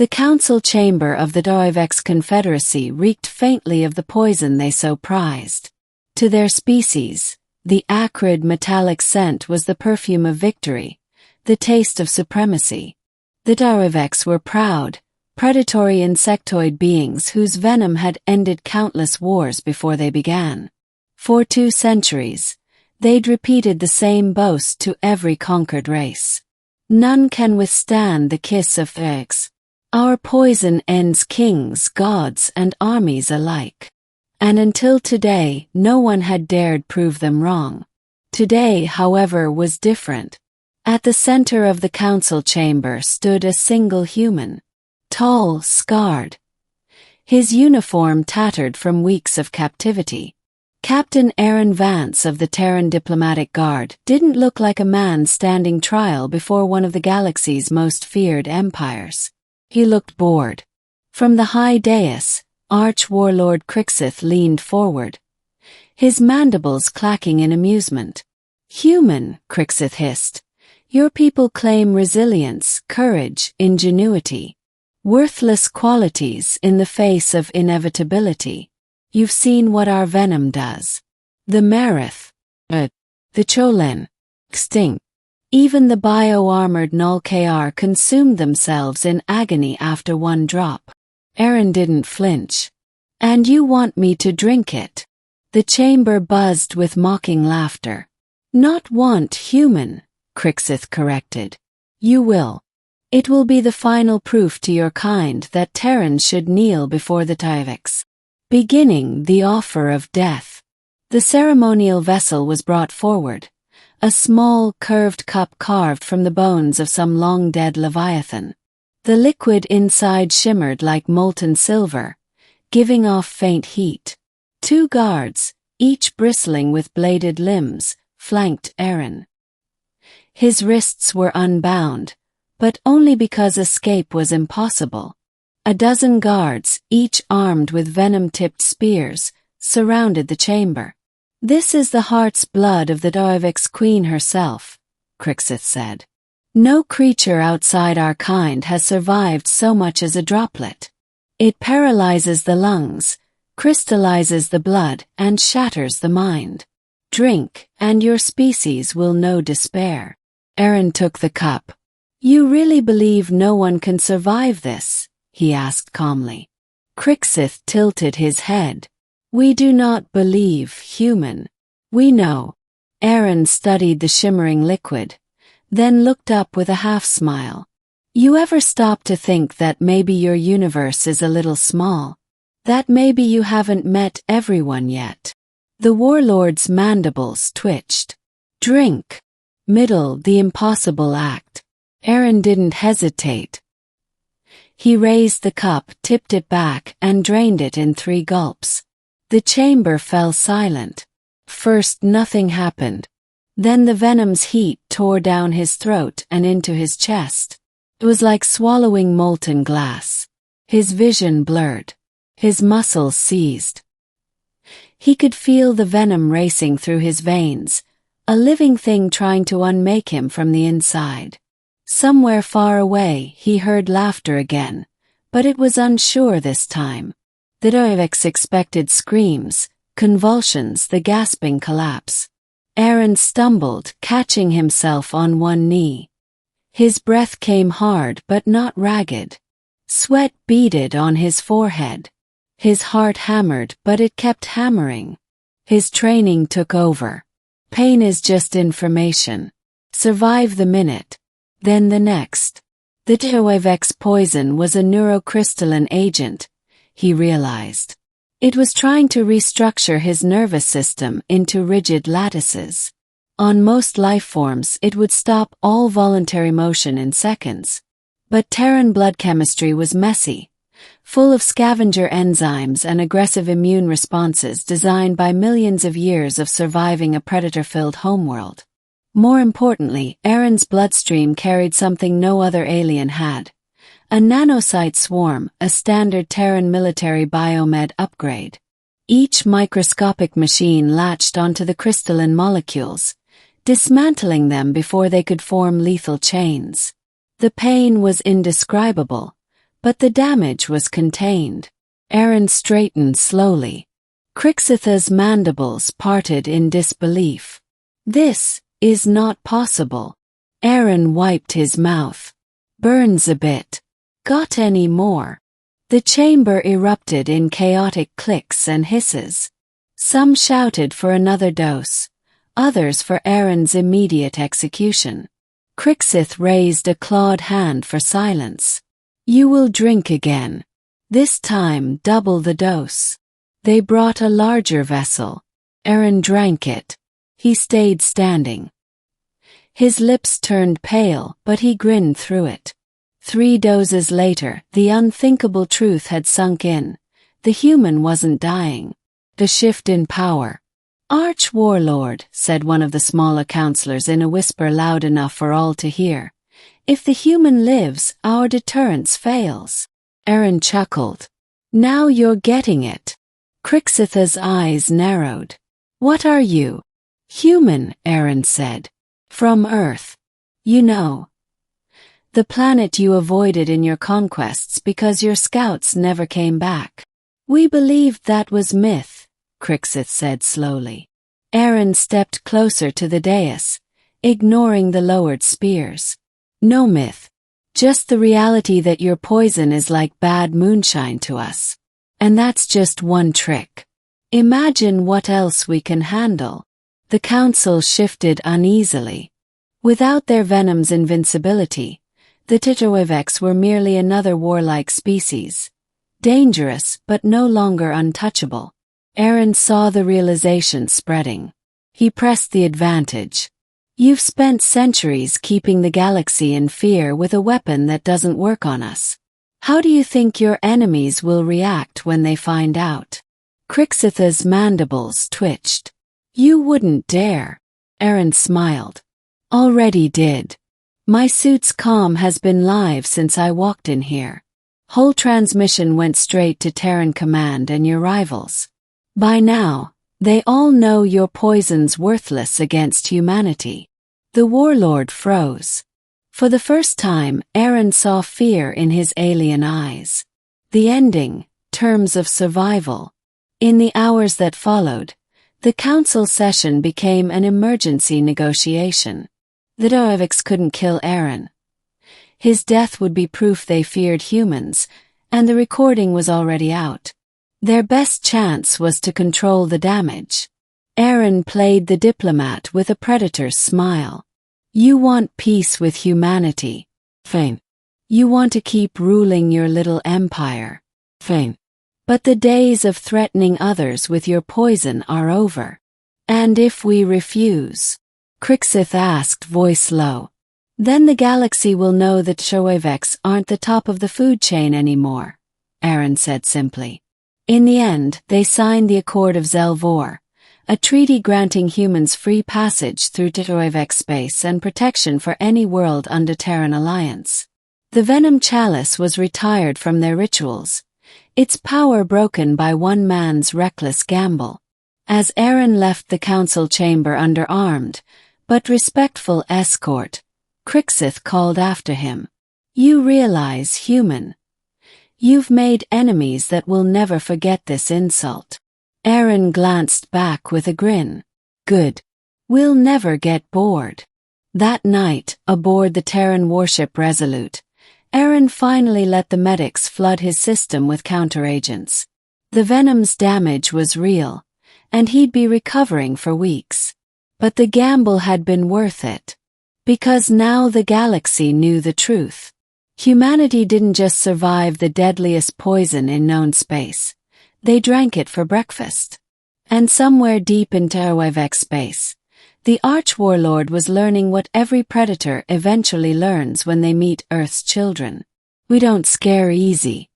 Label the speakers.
Speaker 1: The council chamber of the Defiance Confederacy reeked faintly of the poison they so prized. To their species, the acrid metallic scent was the perfume of victory, the taste of supremacy. The Defiance were proud, predatory insectoid beings whose venom had ended countless wars before they began. For 2 centuries, they'd repeated the same boast to every conquered race. None can withstand the kiss of X. Our poison ends kings, gods, and armies alike. And until today, no one had dared prove them wrong. Today, however, was different. At the center of the council chamber stood a single human. Tall, scarred. His uniform tattered from weeks of captivity. Captain Aaron Vance of the Terran Diplomatic Guard didn't look like a man standing trial before one of the galaxy's most feared empires. He looked bored. From the high dais, Arch-Warlord Crixith leaned forward, his mandibles clacking in amusement. "Human," Crixith hissed. "Your people claim resilience, courage, ingenuity. Worthless qualities in the face of inevitability. You've seen what our venom does. The Marith, the Cholen, extinct. Even the bio-armored Null KR consumed themselves in agony after one drop." Aaron didn't flinch. "And you want me to drink it?" The chamber buzzed with mocking laughter. "Not want, human," Crixith corrected. "You will. It will be the final proof to your kind that Terrans should kneel before the Defiance. Beginning the offer of death." The ceremonial vessel was brought forward. A small, curved cup carved from the bones of some long-dead leviathan. The liquid inside shimmered like molten silver, giving off faint heat. 2 guards, each bristling with bladed limbs, flanked Aaron. His wrists were unbound, but only because escape was impossible. A dozen guards, each armed with venom-tipped spears, surrounded the chamber. "This is the heart's blood of the Defiance Queen herself," Crixith said. "No creature outside our kind has survived so much as a droplet. It paralyzes the lungs, crystallizes the blood, and shatters the mind. Drink, and your species will know despair." Aaron took the cup. "You really believe no one can survive this?" he asked calmly. Crixith tilted his head. "We do not believe, human. We know." Aaron studied the shimmering liquid, then looked up with a half-smile. "You ever stop to think that maybe your universe is a little small? That maybe you haven't met everyone yet?" The warlord's mandibles twitched. "Drink. Middle the impossible act." Aaron didn't hesitate. He raised the cup, tipped it back, and drained it in 3 gulps. The chamber fell silent. First, nothing happened. Then the venom's heat tore down his throat and into his chest. It was like swallowing molten glass. His vision blurred. His muscles seized. He could feel the venom racing through his veins, a living thing trying to unmake him from the inside. Somewhere far away, he heard laughter again, but it was unsure this time. The Defiance expected screams, convulsions, the gasping collapse. Aaron stumbled, catching himself on one knee. His breath came hard but not ragged. Sweat beaded on his forehead. His heart hammered, but it kept hammering. His training took over. Pain is just information. Survive the minute, then the next. The Defiance poison was a neurocrystalline agent, he realized. It was trying to restructure his nervous system into rigid lattices. On most life forms, it would stop all voluntary motion in seconds. But Terran blood chemistry was messy, full of scavenger enzymes and aggressive immune responses designed by millions of years of surviving a predator-filled homeworld. More importantly, Aaron's bloodstream carried something no other alien had. A nanocyte swarm, a standard Terran military biomed upgrade. Each microscopic machine latched onto the crystalline molecules, dismantling them before they could form lethal chains. The pain was indescribable, But the damage was contained. Aaron straightened slowly. Crixitha's mandibles parted in disbelief. This is not possible. Aaron wiped his mouth. Burns a bit. Got any more? The chamber erupted in chaotic clicks and hisses. Some shouted for another dose, others for Aaron's immediate execution. Crixith raised a clawed hand for silence. You will drink again. This time double the dose. They brought a larger vessel. Aaron drank it. He stayed standing. His lips turned pale, but he grinned through it. 3 doses later, the unthinkable truth had sunk in. The human wasn't dying. The shift in power. Arch-Warlord, said one of the smaller counselors in a whisper loud enough for all to hear. If the human lives, our deterrence fails. Aaron chuckled. Now you're getting it. Crixitha's eyes narrowed. What are you? Human, Aaron said. From Earth. You know. The planet you avoided in your conquests because your scouts never came back. We believed that was myth, Crixith said slowly. Aaron stepped closer to the dais, ignoring the lowered spears. No myth. Just the reality that your poison is like bad moonshine to us. And that's just one trick. Imagine what else we can handle. The council shifted uneasily. Without their venom's invincibility, the Titoevex were merely another warlike species. Dangerous, but no longer untouchable. Aaron saw the realization spreading. He pressed the advantage. You've spent centuries keeping the galaxy in fear with a weapon that doesn't work on us. How do you think your enemies will react when they find out? Crixitha's mandibles twitched. You wouldn't dare. Aaron smiled. Already did. My suit's comm has been live since I walked in here. Whole transmission went straight to Terran Command and your rivals. By now, they all know your poison's worthless against humanity. The warlord froze. For the first time, Aaron saw fear in his alien eyes. The ending, terms of survival. In the hours that followed, the council session became an emergency negotiation. The Doeviks couldn't kill Aaron. His death would be proof they feared humans, and the recording was already out. Their best chance was to control the damage. Aaron played the diplomat with a predator's smile. You want peace with humanity. Fine. You want to keep ruling your little empire. Fine. But the days of threatening others with your poison are over. And if we refuse? Crixith asked, voice low. Then the galaxy will know that Shoevex aren't the top of the food chain anymore, Aaron said simply. In the end, they signed the Accord of Zelvor, a treaty granting humans free passage through Titoevex space and protection for any world under Terran alliance. The Venom Chalice was retired from their rituals, its power broken by one man's reckless gamble. As Aaron left the council chamber under armed, but respectful escort, Crixith called after him. You realize, human. You've made enemies that will never forget this insult. Aaron glanced back with a grin. Good. We'll never get bored. That night, aboard the Terran warship Resolute, Aaron finally let the medics flood his system with counteragents. The Venom's damage was real, and he'd be recovering for weeks. But the gamble had been worth it. Because now the galaxy knew the truth. Humanity didn't just survive the deadliest poison in known space. They drank it for breakfast. And somewhere deep in Titoevex space, the Arch-Warlord was learning what every predator eventually learns when they meet Earth's children. We don't scare easy.